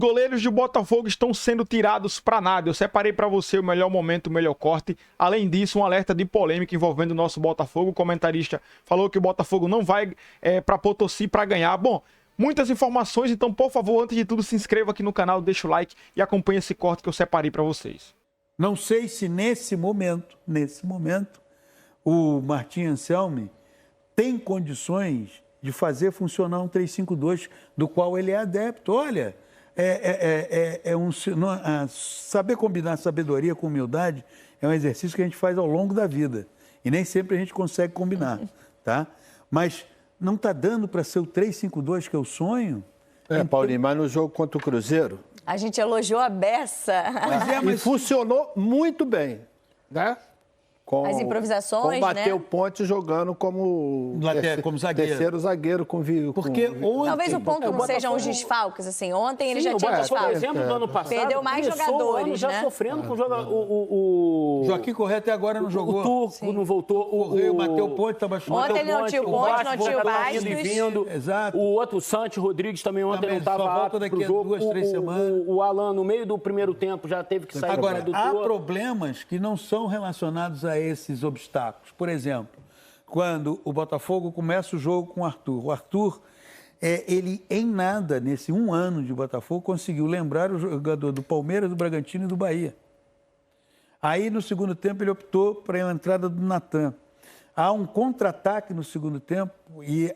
Goleiros de Botafogo estão sendo tirados para nada. Eu separei para você o melhor momento, o melhor corte. Além disso, um alerta de polêmica envolvendo o nosso Botafogo. O comentarista falou que o Botafogo não vai para Potosí para ganhar. Bom, muitas informações, então, por favor, antes de tudo, se inscreva aqui no canal, deixa o like e acompanhe esse corte que eu separei para vocês. Não sei se nesse momento, o Martim Anselmi tem condições de fazer funcionar um 3-5-2, do qual ele é adepto. Olha, saber combinar sabedoria com humildade é um exercício que a gente faz ao longo da vida. E nem sempre a gente consegue combinar, tá? Mas não está dando para ser o 3-5-2 que é o sonho? Paulinho, mas no jogo contra o Cruzeiro... A gente elogiou a beça. Mas funcionou muito bem, né? As improvisações, bateu né? ponte jogando como zagueiro. Terceiro zagueiro com Porque ontem... Talvez o ponto não sejam os desfalques, assim. Ontem ele já tinha desfalques. Por exemplo, do ano passado, perdeu mais jogadores, já né? sofrendo com o Joaquim Correia até agora não jogou. O Turco não voltou. O Mateu Ponte estava chutando. Ontem ele não tinha o Ponte, não tinha o Bastos. Vindo. Exato. O outro, o Santos Rodrigues, também ontem não estava apto pro jogo. 2-3 semanas. O Alan, no meio do primeiro tempo, já teve que sair. Agora, há problemas que não são relacionados a esses obstáculos. Por exemplo, quando o Botafogo começa o jogo com o Arthur. O Arthur, ele em nada, nesse 1 ano de Botafogo, conseguiu lembrar o jogador do Palmeiras, do Bragantino e do Bahia. Aí, no segundo tempo, ele optou para a entrada do Natan. Há um contra-ataque no segundo tempo e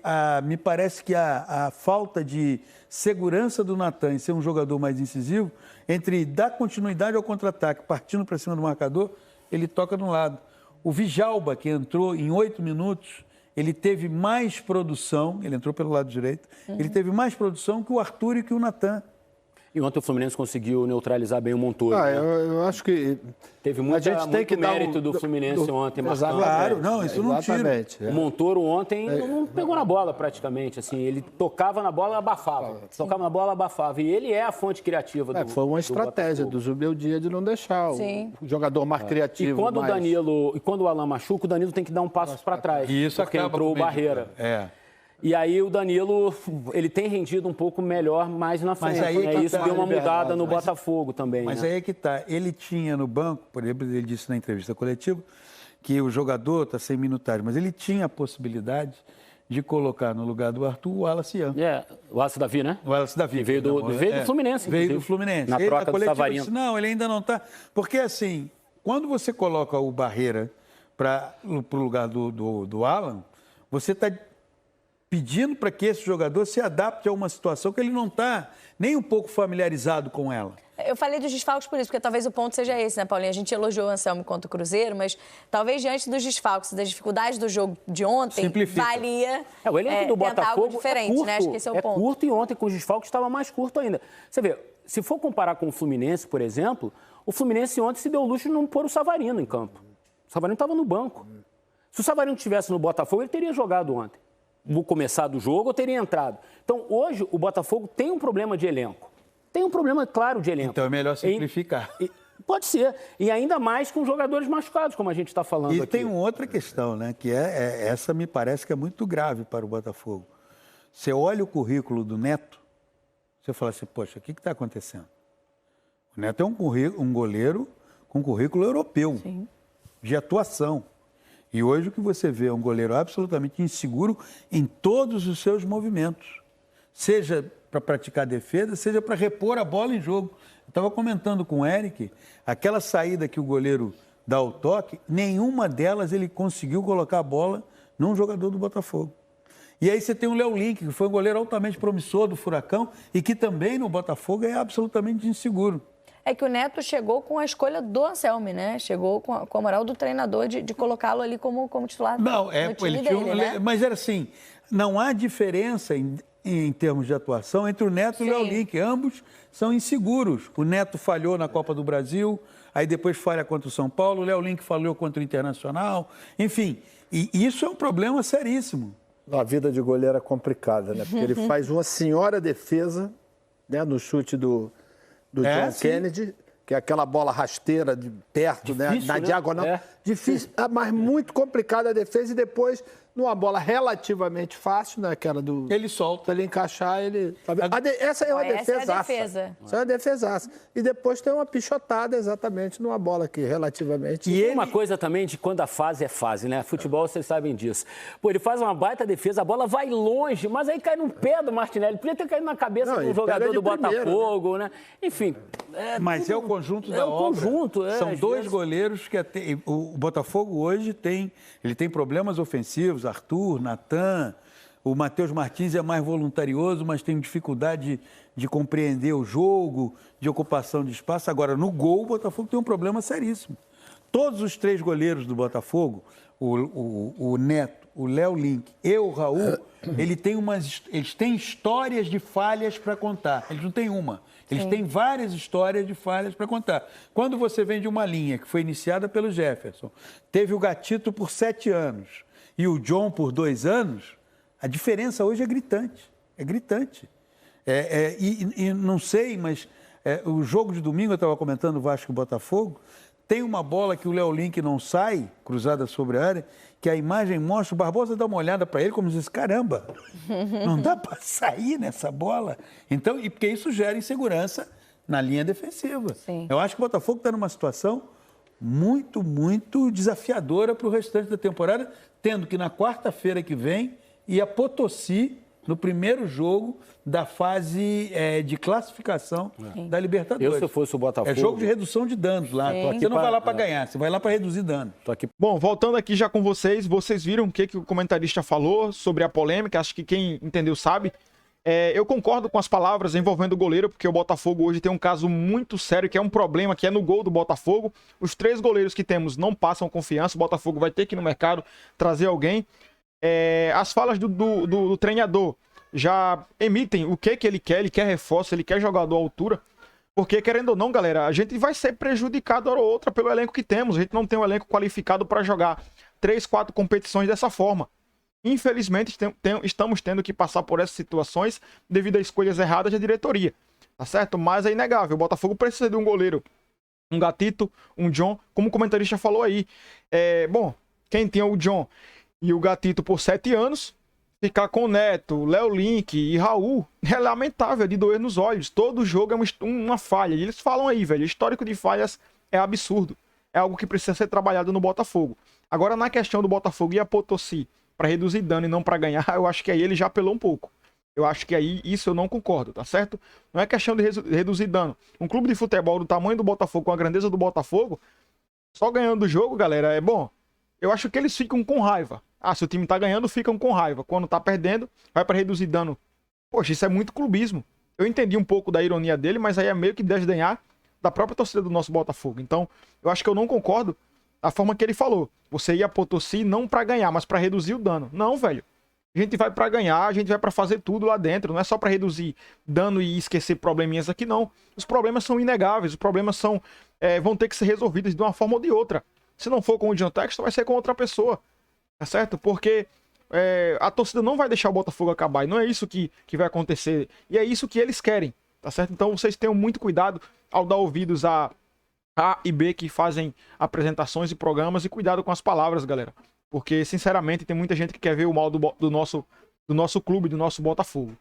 me parece que a falta de segurança do Natan em ser um jogador mais incisivo, entre dar continuidade ao contra-ataque, partindo para cima do marcador, ele toca de um lado. O Vijalba, que entrou em 8 minutos, ele teve mais produção, ele entrou pelo lado direito, ele teve mais produção que o Arthur e que o Natan. E ontem o Fluminense conseguiu neutralizar bem o Montoro. Né? Eu acho que... Teve muito mérito do Fluminense ontem. Claro, não, isso não tira. O Montoro ontem não pegou na bola praticamente. Assim, ele tocava na bola e abafava. Tocava na bola e abafava. E ele é a fonte criativa do Foi uma estratégia do Zubeldia de não deixar o jogador mais criativo. E quando o Alan machuca, o Danilo tem que dar um passo para trás. E isso porque entrou o Barreira. E aí o Danilo, ele tem rendido um pouco melhor mais na frente. Mas aí isso deu uma mudada no Botafogo também. Mas né? aí é que está. Ele tinha no banco, por exemplo, ele disse na entrevista coletiva, que o jogador está sem minutagem, mas ele tinha a possibilidade de colocar no lugar do Arthur o Wallace Ian. O Wallace Davi, né? O Wallace Davi. Veio do Fluminense. Veio do Fluminense. Na troca do Savarino. Disse, não, ele ainda não está. Porque assim, quando você coloca o Barreira para o lugar do Alan, você está pedindo para que esse jogador se adapte a uma situação que ele não está nem um pouco familiarizado com ela. Eu falei dos desfalques por isso, porque talvez o ponto seja esse, né, Paulinho? A gente elogiou o Anselmo contra o Cruzeiro, mas talvez diante dos desfalques e das dificuldades do jogo de ontem, valia o elenco do Botafogo algo diferente, curto, né? Acho que esse é o ponto. Curto, e ontem com os desfalques estava mais curto ainda. Você vê, se for comparar com o Fluminense, por exemplo, o Fluminense ontem se deu o luxo de não pôr o Savarino em campo. O Savarino estava no banco. Se o Savarino estivesse no Botafogo, ele teria jogado ontem. Vou começar do jogo, eu teria entrado. Então, hoje, o Botafogo tem um problema de elenco. Tem um problema, claro, de elenco. Então, é melhor simplificar. Pode ser. E ainda mais com jogadores machucados, como a gente está falando aqui. E tem uma outra questão, né? Que essa me parece que é muito grave para o Botafogo. Você olha o currículo do Neto, você fala assim, poxa, o que está acontecendo? O Neto é um goleiro com currículo europeu, de atuação. E hoje o que você vê é um goleiro absolutamente inseguro em todos os seus movimentos. Seja para praticar defesa, seja para repor a bola em jogo. Eu estava comentando com o Eric, aquela saída que o goleiro dá o toque, nenhuma delas ele conseguiu colocar a bola num jogador do Botafogo. E aí você tem o Léo Link, que foi um goleiro altamente promissor do Furacão e que também no Botafogo é absolutamente inseguro. É que o Neto chegou com a escolha do Anselmi, né? Chegou com a moral do treinador de colocá-lo ali como titular. Não, ele tinha né? Mas era assim, não há diferença em termos de atuação entre o Neto e o Léo Link. Ambos são inseguros. O Neto falhou na Copa do Brasil, aí depois falha contra o São Paulo, o Léo Link falhou contra o Internacional. Enfim, e isso é um problema seríssimo. A vida de goleiro é complicada, né? Porque ele faz uma senhora defesa, né, no chute do John Kennedy, que é aquela bola rasteira de perto, difícil, né? Na diagonal. Difícil, mas muito complicada a defesa, e depois numa bola relativamente fácil, né? Aquela do... Ele solta. Se ele encaixar, ele... Essa é uma defesaça. Essa é uma defesaça. E depois tem uma pichotada exatamente numa bola que relativamente... E uma coisa também de quando a fase é fase, né? Futebol, vocês sabem disso. Pô, ele faz uma baita defesa, a bola vai longe, mas aí cai no pé do Martinelli. Podia ter caído na cabeça do jogador do Botafogo, né? Enfim... Mas é o conjunto da obra. Conjunto, São dois goleiros que o Botafogo hoje tem problemas ofensivos, Arthur, Natan, o Matheus Martins é mais voluntarioso, mas tem dificuldade de compreender o jogo, de ocupação de espaço. Agora, no gol, o Botafogo tem um problema seríssimo. Todos os 3 goleiros do Botafogo, o Neto, o Léo Link e o Raul, eles têm histórias de falhas para contar. Eles não têm uma. Eles têm várias histórias de falhas para contar. Quando você vem de uma linha que foi iniciada pelo Jefferson, teve o Gatito por 7 anos e o John por 2 anos, a diferença hoje é gritante. É gritante. E não sei, mas o jogo de domingo, eu estava comentando o Vasco e Botafogo, tem uma bola que o Léo Link não sai, cruzada sobre a área, que a imagem mostra, o Barbosa dá uma olhada para ele como diz, caramba, não dá para sair nessa bola. Então, e porque isso gera insegurança na linha defensiva. Sim. Eu acho que o Botafogo está numa situação muito, muito desafiadora para o restante da temporada, tendo que na quarta-feira que vem ir a Potosí no primeiro jogo da fase de classificação da Libertadores. Eu, se eu fosse o Botafogo... É jogo de redução de danos lá. Você não vai lá para ganhar, você vai lá para reduzir danos. Bom, voltando aqui já com vocês viram o que o comentarista falou sobre a polêmica, acho que quem entendeu sabe. Eu concordo com as palavras envolvendo o goleiro, porque o Botafogo hoje tem um caso muito sério, que é um problema, que é no gol do Botafogo. Os 3 goleiros que temos não passam confiança, o Botafogo vai ter que ir no mercado trazer alguém. As falas do treinador já emitem o que ele quer reforço, ele quer jogador à altura, porque querendo ou não, galera, a gente vai ser prejudicado hora ou outra pelo elenco que temos, a gente não tem um elenco qualificado para jogar 3, 4 competições dessa forma. Infelizmente, estamos tendo que passar por essas situações devido a escolhas erradas da diretoria, tá certo? Mas é inegável, o Botafogo precisa de um goleiro, um Gatito, um John, como o comentarista falou aí. Bom, quem tinha o John e o Gatito por 7 anos, ficar com o Neto, Léo Link e Raul, é lamentável, de doer nos olhos. Todo jogo é uma falha. E eles falam aí, velho, o histórico de falhas é absurdo. É algo que precisa ser trabalhado no Botafogo. Agora, na questão do Botafogo e a Potosí, para reduzir dano e não para ganhar, eu acho que aí ele já apelou um pouco. Eu acho que aí isso eu não concordo, tá certo? Não é questão de reduzir dano. Um clube de futebol do tamanho do Botafogo, com a grandeza do Botafogo, só ganhando o jogo, galera, é bom. Eu acho que eles ficam com raiva. Se o time tá ganhando, ficam com raiva. Quando tá perdendo, vai para reduzir dano. Poxa, isso é muito clubismo. Eu entendi um pouco da ironia dele, mas aí é meio que desdenhar da própria torcida do nosso Botafogo. Então, eu acho que eu não concordo da forma que ele falou. Você ia a Potosí não para ganhar, mas para reduzir o dano. Não, velho. A gente vai para ganhar, a gente vai para fazer tudo lá dentro. Não é só para reduzir dano e esquecer probleminhas aqui, não. Os problemas são inegáveis, os problemas vão ter que ser resolvidos de uma forma ou de outra. Se não for com o John Textor, vai ser com outra pessoa. Tá certo? Porque a torcida não vai deixar o Botafogo acabar. E não é isso que vai acontecer. E é isso que eles querem. Tá certo? Então vocês tenham muito cuidado ao dar ouvidos a A e B que fazem apresentações e programas. E cuidado com as palavras, galera. Porque, sinceramente, tem muita gente que quer ver o mal do nosso clube, do nosso Botafogo.